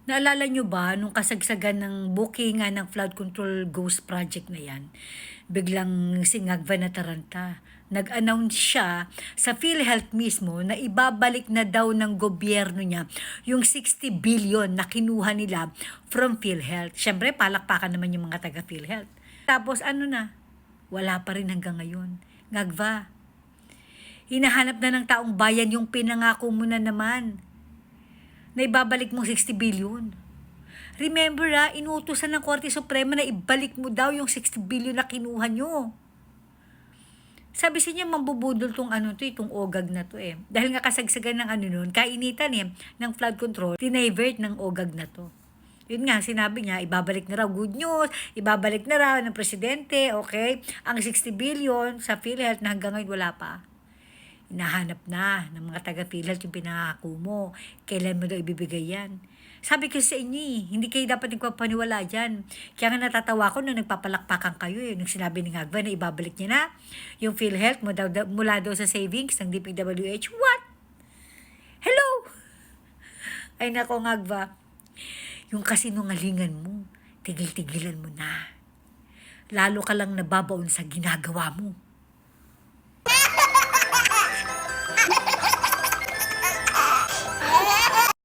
Naalala nyo ba nung kasagsagan ng bookingan ng flood control ghost project na yan? Biglang si Ngagva Nataranta, nag-announce siya sa PhilHealth mismo na ibabalik na daw ng gobyerno niya yung 60 billion na kinuha nila from PhilHealth. Siyempre, palakpakan naman yung mga taga PhilHealth. Tapos ano na? Wala pa rin hanggang ngayon. Ngagva, hinahanap na ng taong bayan yung pinangako mo na naman na ibabalik mo 60 billion. Remember inutusan ng Korte Suprema na ibalik mo daw yung 60 billion na kinuha nyo. Sabi sa niya, mambubudol tong itong OGAG na to eh. Dahil nga kasagsagan ng nun, kainitan ng flood control, tinivert ng OGAG na to. Yun nga, sinabi niya, ibabalik na raw, good news, ibabalik na raw ng presidente, okay? Ang 60 billion sa PhilHealth na hanggang ngayon wala pa. Hinahanap na ng mga taga-PhilHealth yung pinangako mo. Kailan mo daw ibibigay yan? Sabi ko sa inyo hindi kayo dapat nagpapaniwala dyan. Kaya nga natatawa ko nung nagpapalakpakan kayo nung sinabi ni Ngagva na ibabalik niya na yung PhilHealth mula daw sa savings ng DPWH. What? Hello? Ay nako Ngagva, yung kasinungalingan mo, tigil-tigilan mo na. Lalo ka lang nababaon sa ginagawa mo.